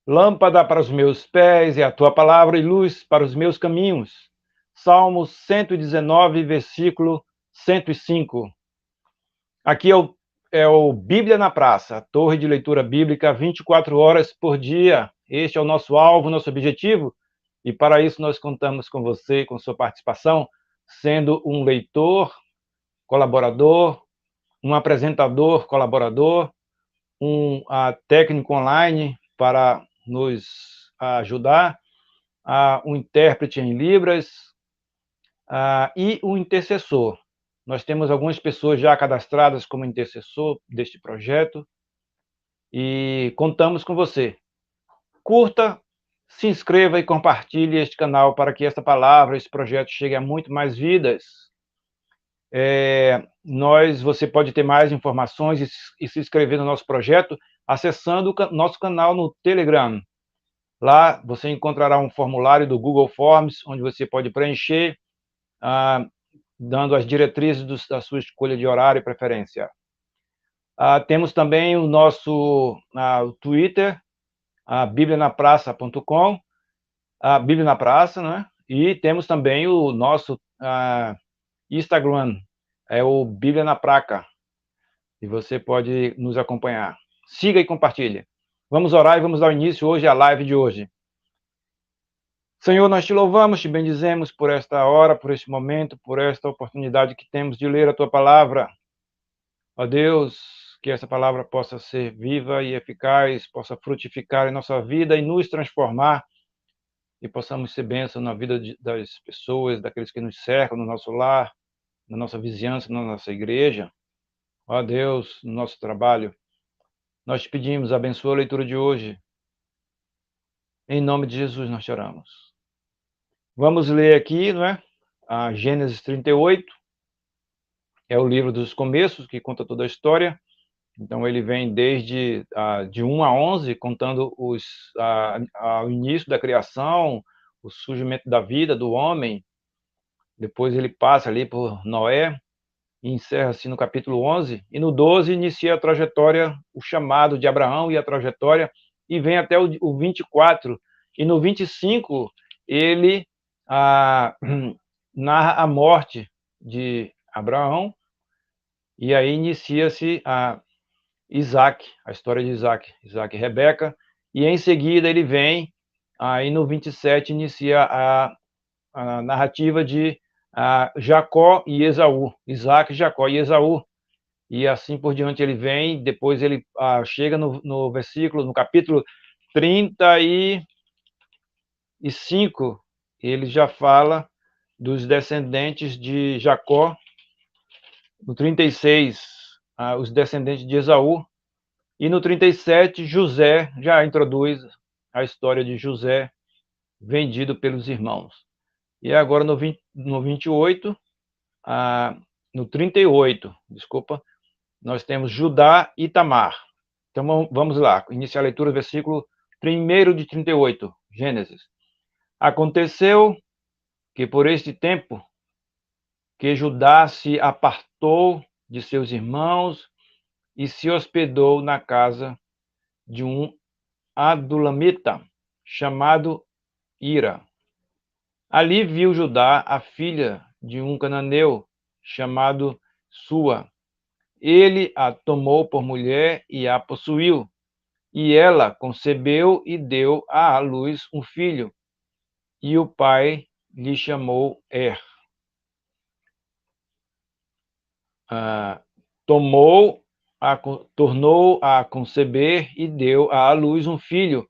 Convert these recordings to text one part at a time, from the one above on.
Lâmpada para os meus pés é a tua palavra e luz para os meus caminhos. Salmos 119, versículo 105. Aqui é o Bíblia na Praça, a torre de leitura bíblica 24 horas por dia. Este é o nosso alvo, nosso objetivo, e para isso nós contamos com você, com sua participação, sendo um leitor, colaborador, um apresentador, colaborador, um técnico online para nos ajudar, um intérprete em Libras e um intercessor. Nós temos algumas pessoas já cadastradas como intercessor deste projeto e contamos com você. Curta, se inscreva e compartilhe este canal para que esta palavra, esse projeto chegue a muito mais vidas. Você pode ter mais informações e se inscrever no nosso projeto acessando o nosso canal no Telegram. Lá você encontrará um formulário do Google Forms, onde você pode preencher, dando as diretrizes da sua escolha de horário e preferência. Temos também o nosso Twitter, biblianapraça.com, a Bíblia na Praça, né? E temos também o nosso Instagram, é o Bíblia na Praca, e você pode nos acompanhar. Siga e compartilhe. Vamos orar e vamos dar início hoje à live de hoje. Senhor, nós te louvamos, te bendizemos por esta hora, por este momento, por esta oportunidade que temos de ler a tua palavra. Ó Deus, que essa palavra possa ser viva e eficaz, possa frutificar em nossa vida e nos transformar, e possamos ser bênção na vida das pessoas, daqueles que nos cercam, no nosso lar, na nossa vizinhança, na nossa igreja. Ó Deus, no nosso trabalho. Nós te pedimos, abençoa a leitura de hoje. Em nome de Jesus nós te oramos. Vamos ler aqui, não é? A Gênesis 38, é o livro dos começos, que conta toda a história. Então, ele vem desde de 1 a 11, contando o início da criação, o surgimento da vida do homem. Depois ele passa ali por Noé, e encerra-se no capítulo 11. E no 12 inicia a trajetória, o chamado de Abraão e a trajetória, e vem até o 24. E no 25, ele narra a morte de Abraão, e aí inicia-se Isaac, a história de Isaac e Rebeca, e em seguida ele vem, aí no 27 inicia a narrativa de Jacó e Esaú, Isaac, Jacó e Esaú, e assim por diante ele vem. Depois ele chega no versículo, no capítulo 35, ele já fala dos descendentes de Jacó. No 36, os descendentes de Esaú. E no 37, José já introduz a história de José vendido pelos irmãos. E agora no 28, no 38, desculpa, nós temos Judá e Tamar. Então vamos lá, iniciar a leitura do versículo 1 de 38, Gênesis. Aconteceu que por este tempo que Judá se apartou de seus irmãos e se hospedou na casa de um adulamita chamado Ira. Ali viu Judá a filha de um cananeu chamado Sua. Ele a tomou por mulher e a possuiu. E ela concebeu e deu à luz um filho. E o pai lhe chamou tornou a conceber e deu à luz um filho.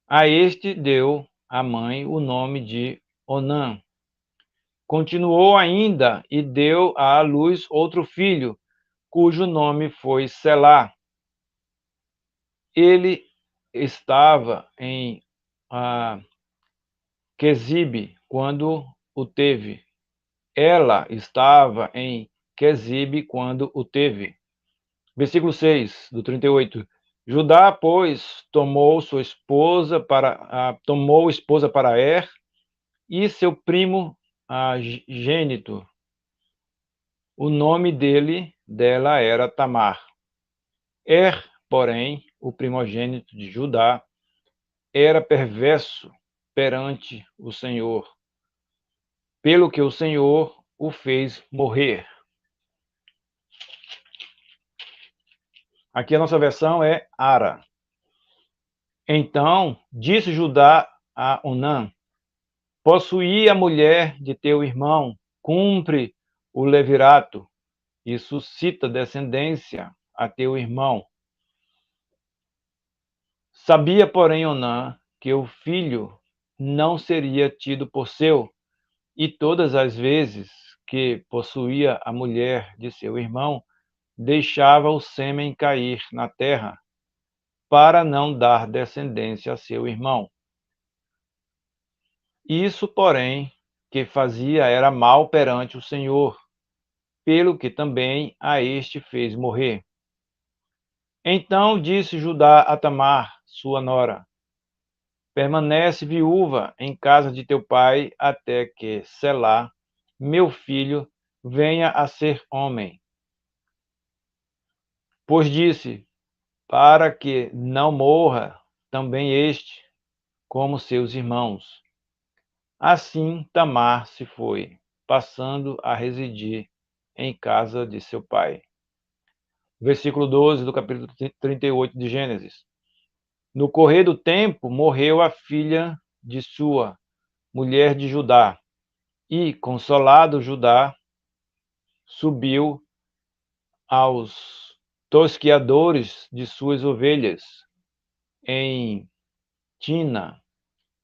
A este deu a mãe o nome de Onã. Continuou ainda e deu à luz outro filho, cujo nome foi Selá. Ele estava em Quezibe quando o teve. Ela estava em Quezibe quando o teve. Versículo 6 do 38. Judá, pois, tomou esposa para e seu primo gênito. O nome dela era Tamar. Porém, o primogênito de Judá, era perverso perante o Senhor, pelo que o Senhor o fez morrer. Aqui a nossa versão é Ara. Então disse Judá a Onã: possuí a mulher de teu irmão, cumpre o levirato e suscita descendência a teu irmão. Sabia, porém, Onã que o filho não seria tido por seu, e todas as vezes que possuía a mulher de seu irmão, deixava o sêmen cair na terra, para não dar descendência a seu irmão. Isso, porém, que fazia era mal perante o Senhor, pelo que também a este fez morrer. Então disse Judá a Tamar, sua nora: permanece viúva em casa de teu pai, até que Selá, meu filho, venha a ser homem. Pois disse: para que não morra também este, como seus irmãos. Assim Tamar se foi, passando a residir em casa de seu pai. Versículo 12 do capítulo 38 de Gênesis. No correr do tempo, morreu a filha de sua, mulher de Judá, e, consolado Judá, subiu aos tosquiadores de suas ovelhas em Tina,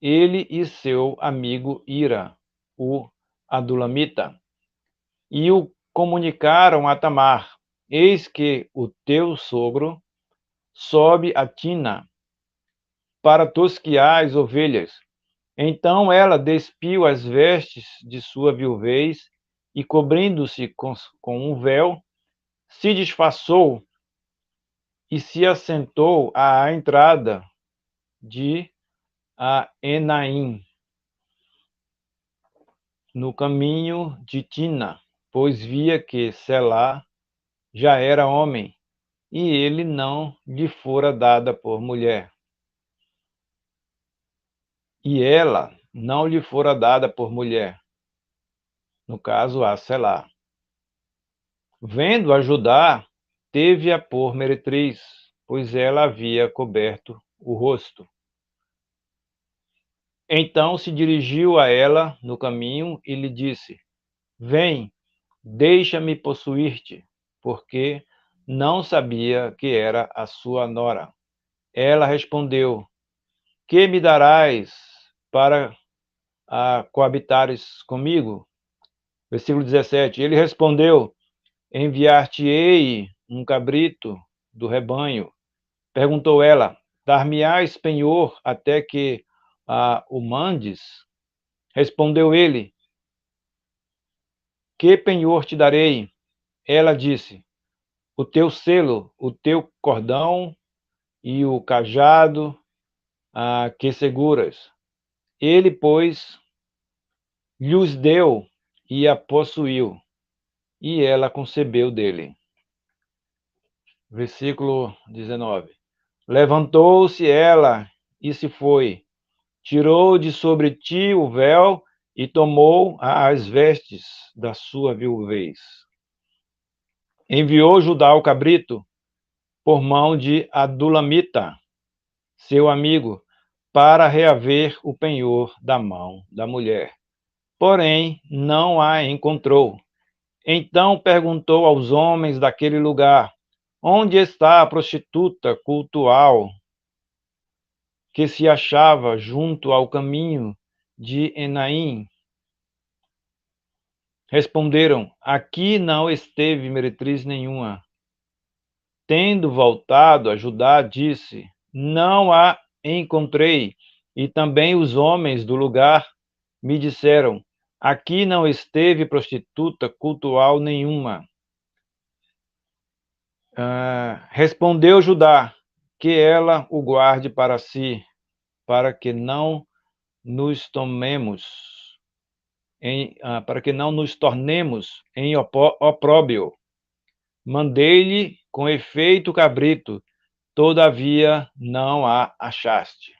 ele e seu amigo Ira, o Adulamita, e o comunicaram a Tamar: eis que o teu sogro sobe a Tina para tosquiar as ovelhas. Então ela despiu as vestes de sua viuvez e, cobrindo-se com um véu, se disfarçou e se assentou à entrada de Enaim, no caminho de Tina, pois via que Selá já era homem, e ele não lhe fora dada por mulher. E ela não lhe fora dada por mulher, no caso, a Selá. Vendo-a Judá, teve-a por meretriz, pois ela havia coberto o rosto. Então se dirigiu a ela no caminho e lhe disse: vem, deixa-me possuir-te, porque não sabia que era a sua nora. Ela respondeu: que me darás para coabitares comigo? Versículo 17. Ele respondeu: enviar-te-ei um cabrito do rebanho. Perguntou ela: dar-me-ás penhor até que o mandes? Respondeu ele: que penhor te darei? Ela disse: o teu selo, o teu cordão e o cajado que seguras. Ele, pois, lhes deu e a possuiu, e ela concebeu dele. Versículo 19. Levantou-se ela e se foi, tirou de sobre ti o véu e tomou as vestes da sua viuvez. Enviou Judá o cabrito por mão de Adulamita, seu amigo, para reaver o penhor da mão da mulher. Porém, não a encontrou. Então perguntou aos homens daquele lugar: onde está a prostituta cultual que se achava junto ao caminho de Enaim? Responderam: aqui não esteve meretriz nenhuma. Tendo voltado a Judá, disse: não a encontrei. E também os homens do lugar me disseram: aqui não esteve prostituta cultual nenhuma. Respondeu Judá: que ela o guarde para si, para que não nos tornemos em opróbrio. Mandei-lhe com efeito cabrito, todavia não a achaste.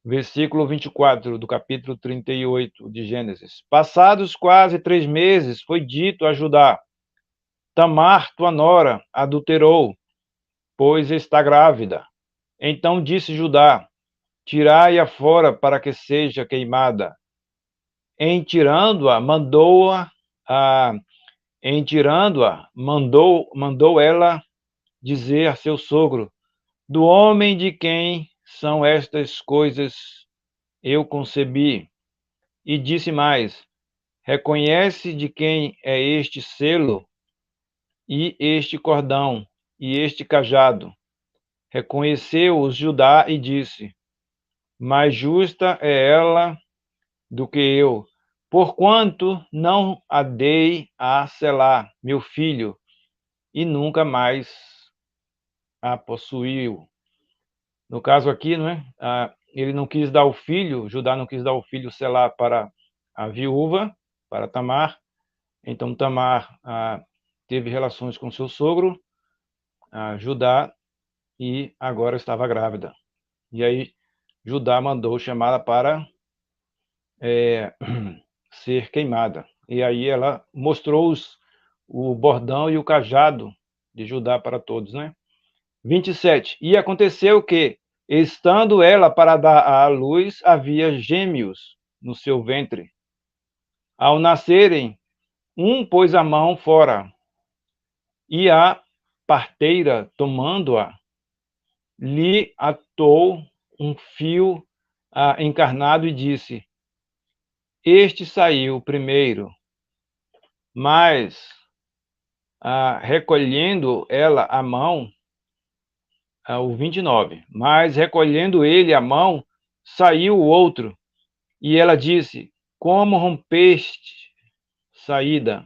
Versículo 24 do capítulo 38 de Gênesis. Passados quase 3 meses, foi dito a Judá: Tamar, tua nora, adulterou, pois está grávida. Então disse Judá: Tirai-a fora para que seja queimada. Em tirando-a, mandou ela dizer a seu sogro: Do homem de quem são estas coisas eu concebi. E disse mais: Reconhece de quem é este selo, e este cordão, e este cajado. Reconheceu-os Judá e disse: Mais justa é ela do que eu, porquanto não a dei a Selá, meu filho, e nunca mais a possuiu. No caso aqui, não é? Ele não quis dar o filho, Judá não quis dar o filho Selá para a viúva, para Tamar. Então Tamar teve relações com seu sogro, Judá, e agora estava grávida. E aí Judá mandou chamá-la para ser queimada. E aí ela mostrou o bordão e o cajado de Judá para todos, né? 27. E aconteceu que, estando ela para dar à luz, havia gêmeos no seu ventre. Ao nascerem, um pôs a mão fora, e a parteira, tomando-a, lhe atou um fio encarnado e disse: Este saiu primeiro, mas recolhendo ela a mão, o 29, mas recolhendo ele a mão, saiu o outro, e ela disse: Como rompeste saída?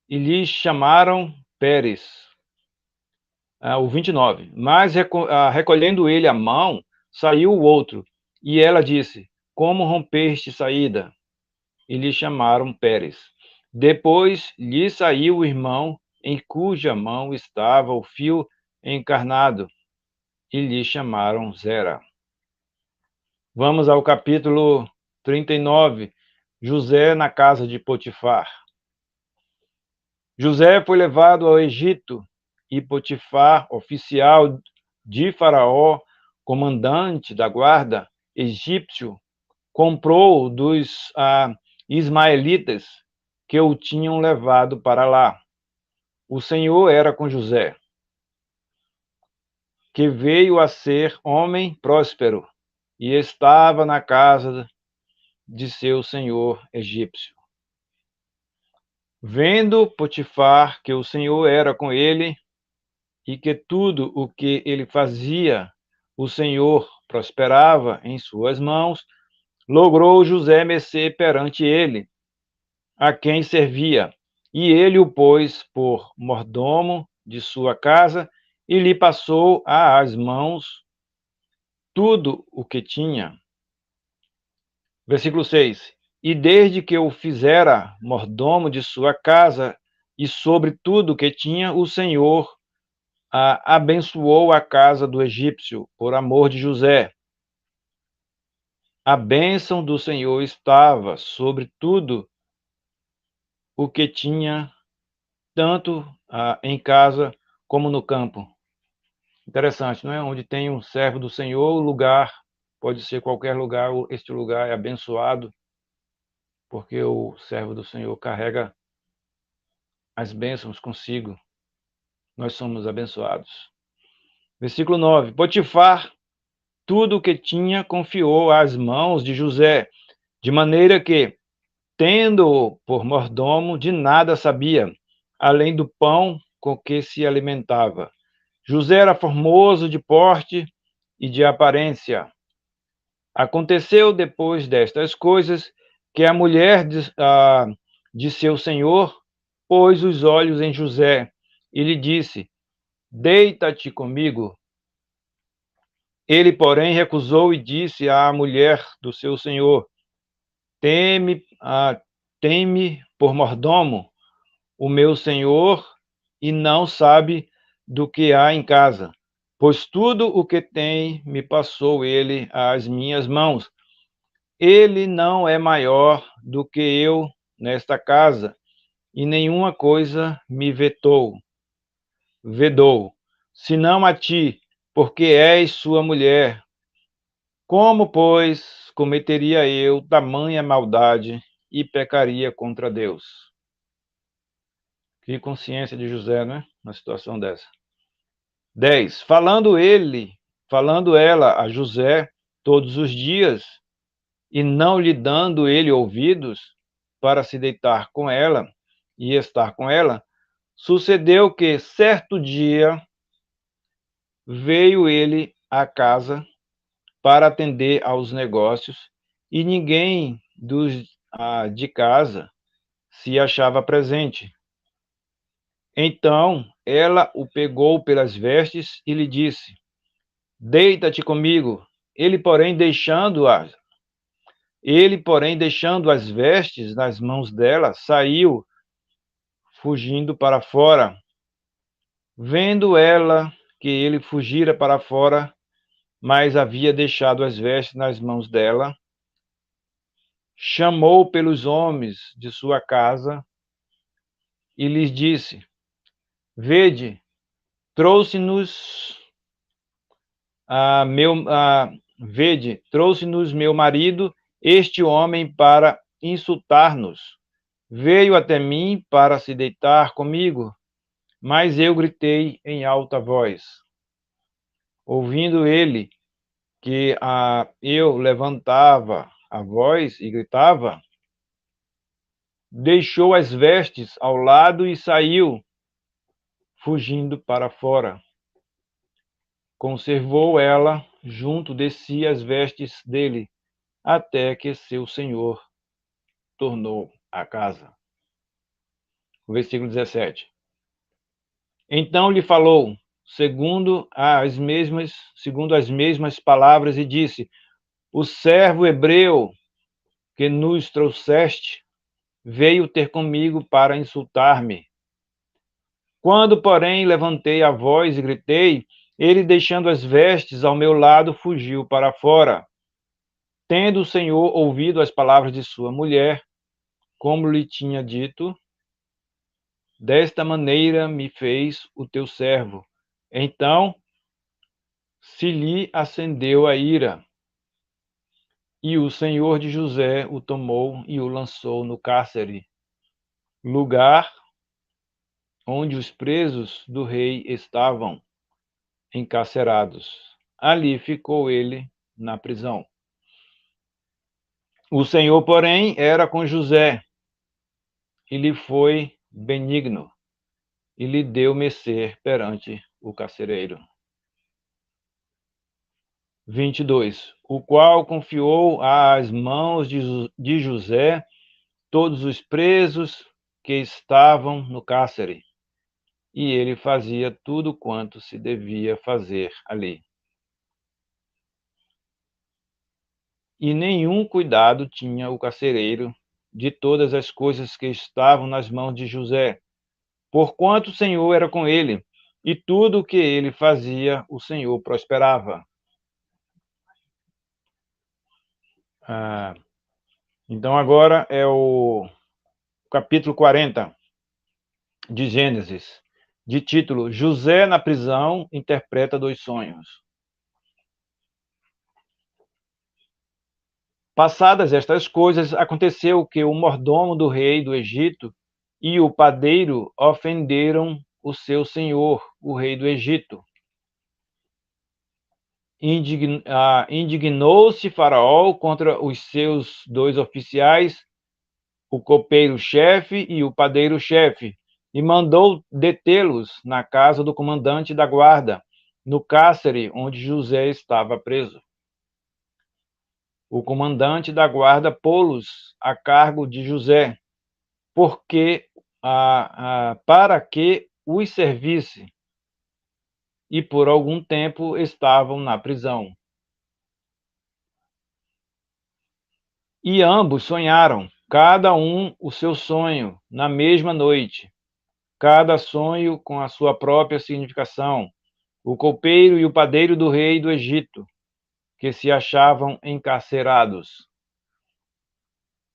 E lhe chamaram Pérez. O 29, mas recolhendo ele a mão, saiu o outro, e ela disse: Como rompeste saída? E lhe chamaram Pérez. Depois lhe saiu o irmão, em cuja mão estava o fio encarnado, e lhe chamaram Zera. Vamos ao capítulo 39, José na casa de Potifar. José foi levado ao Egito, e Potifar, oficial de Faraó, comandante da guarda egípcio, comprou dos ismaelitas que o tinham levado para lá. O Senhor era com José, que veio a ser homem próspero, e estava na casa de seu senhor egípcio. Vendo Potifar que o Senhor era com ele, e que tudo o que ele fazia, o Senhor prosperava em suas mãos, logrou José mercê perante ele, a quem servia, e ele o pôs por mordomo de sua casa, e lhe passou às mãos tudo o que tinha. Versículo 6. E desde que o fizera mordomo de sua casa, e sobre tudo o que tinha, o Senhor abençoou a casa do egípcio, por amor de José. A bênção do Senhor estava sobre tudo o que tinha, tanto em casa como no campo. Interessante, não é? Onde tem um servo do Senhor, o lugar pode ser qualquer lugar, este lugar é abençoado, porque o servo do Senhor carrega as bênçãos consigo. Nós somos abençoados. Versículo 9. Potifar, tudo o que tinha, confiou às mãos de José, de maneira que, tendo-o por mordomo, de nada sabia, além do pão com que se alimentava. José era formoso de porte e de aparência. Aconteceu depois destas coisas que a mulher de seu senhor pôs os olhos em José e lhe disse: Deita-te comigo. Ele, porém, recusou e disse à mulher do seu senhor: Tem-me por mordomo o meu senhor, e não sabe do que há em casa. pois tudo o que tem me passou ele às minhas mãos. Ele não é maior do que eu nesta casa, e nenhuma coisa me vedou, senão a ti, porque és sua mulher. Como, pois, cometeria eu tamanha maldade e pecaria contra Deus? Que consciência de José, né? Uma situação dessa. 10. Falando ela a José todos os dias, e não lhe dando ele ouvidos para se deitar com ela e estar com ela, sucedeu que, certo dia, veio ele à casa para atender aos negócios, e ninguém de casa se achava presente. Então ela o pegou pelas vestes e lhe disse: Deita-te comigo. Ele, porém, deixando as vestes nas mãos dela, saiu, fugindo para fora. Vendo ela que ele fugira para fora, mas havia deixado as vestes nas mãos dela, chamou pelos homens de sua casa e lhes disse: Vede, trouxe-nos trouxe-nos meu marido, este homem, para insultar-nos. Veio até mim para se deitar comigo, mas eu gritei em alta voz. Ouvindo ele que eu levantava a voz e gritava, deixou as vestes ao lado e saiu, fugindo para fora. Conservou ela junto de si as vestes dele, até que seu senhor tornou à casa. O versículo 17. Então lhe falou, segundo as mesmas palavras, e disse: O servo hebreu que nos trouxeste veio ter comigo para insultar-me. Quando, porém, levantei a voz e gritei, ele, deixando as vestes ao meu lado, fugiu para fora. Tendo o Senhor ouvido as palavras de sua mulher, como lhe tinha dito, desta maneira me fez o teu servo. Então se lhe acendeu a ira, e o Senhor de José o tomou e o lançou no cárcere, lugar onde os presos do rei estavam encarcerados. Ali ficou ele na prisão. O Senhor, porém, era com José, e lhe foi benigno, e lhe deu mercê perante o carcereiro. 22. O qual confiou às mãos de José todos os presos que estavam no cárcere, e ele fazia tudo quanto se devia fazer ali. E nenhum cuidado tinha o carcereiro de todas as coisas que estavam nas mãos de José, porquanto o Senhor era com ele, e tudo o que ele fazia, o Senhor prosperava. Então agora é o capítulo 40 de Gênesis, de título José na prisão interpreta 2 sonhos. Passadas estas coisas, aconteceu que o mordomo do rei do Egito e o padeiro ofenderam o seu senhor, o rei do Egito. Indignou-se Faraó contra os seus 2 oficiais, o copeiro-chefe e o padeiro-chefe, e mandou detê-los na casa do comandante da guarda, no cárcere onde José estava preso. O comandante da guarda pô-los a cargo de José, para que os servisse, e por algum tempo estavam na prisão. E ambos sonharam, cada um o seu sonho, na mesma noite, cada sonho com a sua própria significação. o copeiro e o padeiro do rei do Egito, que se achavam encarcerados.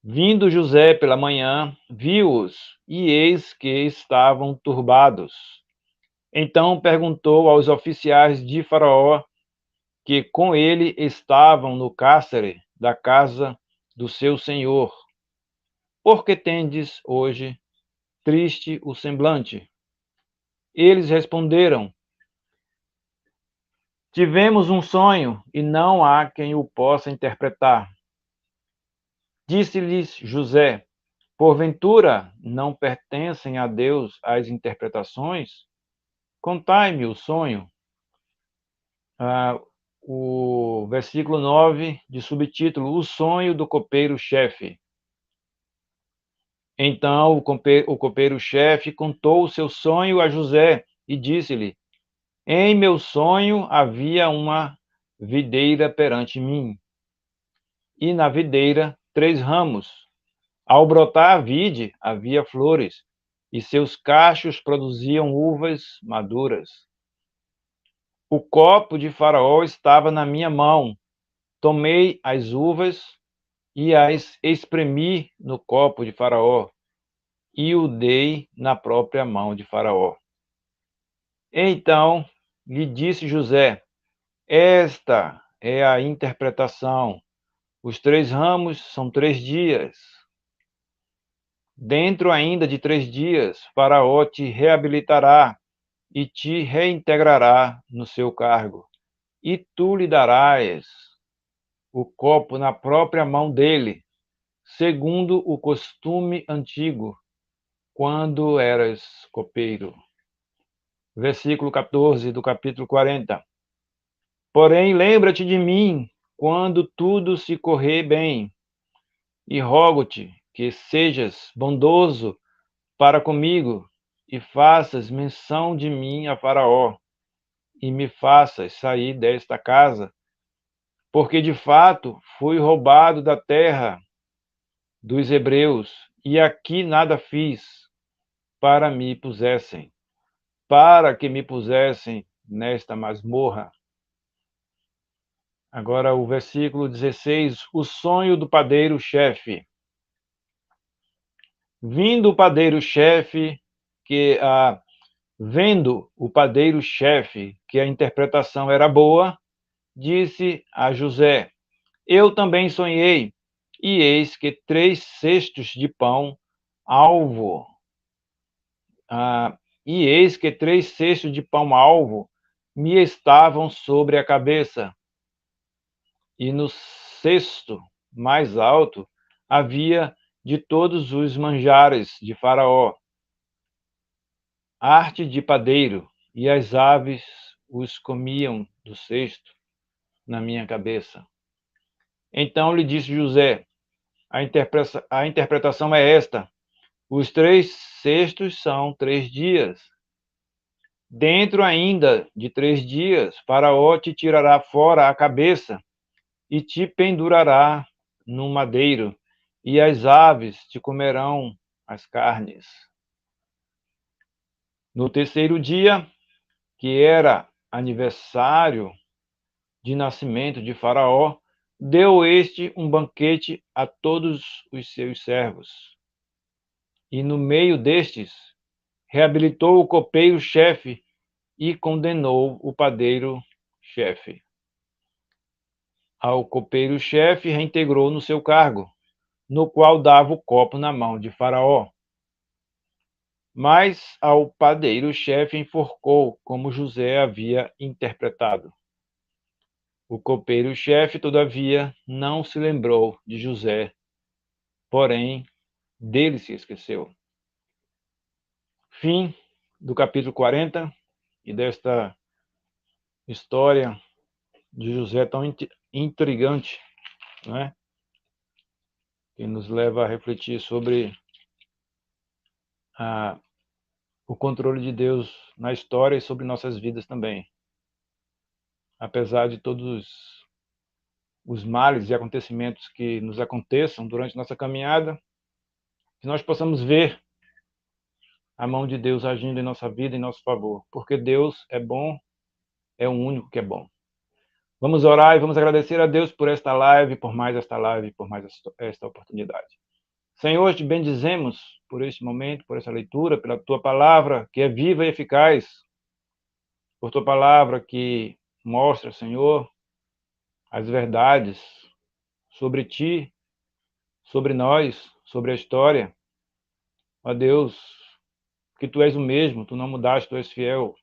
Vindo José pela manhã, viu-os, e eis que estavam turbados. Então perguntou aos oficiais de Faraó, que com ele estavam no cárcere da casa do seu senhor: por que tendes hoje triste o semblante? Eles responderam: tivemos um sonho, e não há quem o possa interpretar. Disse-lhes José: porventura não pertencem a Deus as interpretações? Contai-me o sonho. O versículo 9, de subtítulo: o sonho do copeiro-chefe. Então o copeiro-chefe contou o seu sonho a José e disse-lhe: em meu sonho havia uma videira perante mim, e na videira 3 ramos. Ao brotar a vide, havia flores, e seus cachos produziam uvas maduras. O copo de Faraó estava na minha mão. Tomei as uvas e as espremi no copo de Faraó, e o dei na própria mão de Faraó. Então lhe disse José: esta é a interpretação. Os 3 ramos são 3 dias. Dentro ainda de 3 dias, Faraó te reabilitará e te reintegrará no seu cargo, e tu lhe darás o copo na própria mão dele, segundo o costume antigo, quando eras copeiro. Versículo 14 do capítulo 40. Porém, lembra-te de mim quando tudo se correr bem, e rogo-te que sejas bondoso para comigo, e faças menção de mim a Faraó, e me faças sair desta casa, porque de fato fui roubado da terra dos hebreus, e aqui nada fiz para que me pusessem nesta masmorra. Agora o versículo 16, o sonho do padeiro-chefe. Vindo o padeiro-chefe, vendo o padeiro-chefe que a interpretação era boa, disse a José: eu também sonhei, e eis que 3 cestos de pão alvo, e eis que 3 cestos de pão alvo me estavam sobre a cabeça, e no cesto mais alto havia de todos os manjares de Faraó, arte de padeiro, e as aves os comiam do cesto na minha cabeça. Então lhe disse José: a interpretação é esta: os 3 cestos são 3 dias. Dentro ainda de 3 dias, Faraó te tirará fora a cabeça e te pendurará no madeiro, e as aves te comerão as carnes. No terceiro dia, que era aniversário de nascimento de Faraó, deu este um banquete a todos os seus servos. E no meio destes, reabilitou o copeiro-chefe e condenou o padeiro-chefe. Ao copeiro-chefe reintegrou no seu cargo, no qual dava o copo na mão de Faraó. Mas ao padeiro-chefe enforcou, como José havia interpretado. O copeiro-chefe, todavia, não se lembrou de José, porém, dele se esqueceu. Fim do capítulo 40 e desta história de José tão intrigante, né? Que nos leva a refletir sobre o controle de Deus na história e sobre nossas vidas também. Apesar de todos os males e acontecimentos que nos aconteçam durante nossa caminhada, que nós possamos ver a mão de Deus agindo em nossa vida, em nosso favor, porque Deus é bom é o único que é bom. Vamos orar e vamos agradecer a Deus por esta live, por mais esta live, por mais esta oportunidade. Senhor, te bendizemos por este momento, por essa leitura, pela tua palavra, que é viva e eficaz, por tua palavra que mostra, Senhor, as verdades sobre ti, sobre nós, sobre a história. Ó Deus, que tu és o mesmo, tu não mudaste, tu és fiel,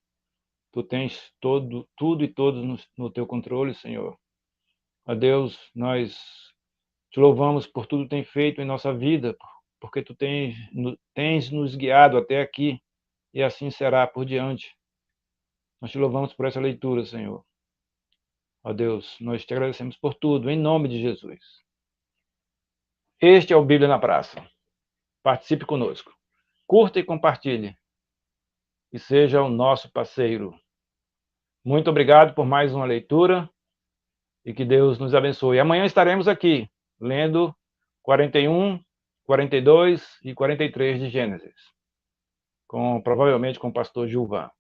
tu tens tudo e todos no teu controle, Senhor. Ó Deus, nós te louvamos por tudo que tem feito em nossa vida, porque tu tens nos guiado até aqui, e assim será por diante. Nós te louvamos por essa leitura, Senhor. Ó Deus, nós te agradecemos por tudo, em nome de Jesus. Este é o Bíblia na Praça. Participe conosco. Curta e compartilhe. E seja o nosso parceiro. Muito obrigado por mais uma leitura e que Deus nos abençoe. Amanhã estaremos aqui, lendo 41, 42 e 43 de Gênesis, provavelmente com o pastor Gilvan.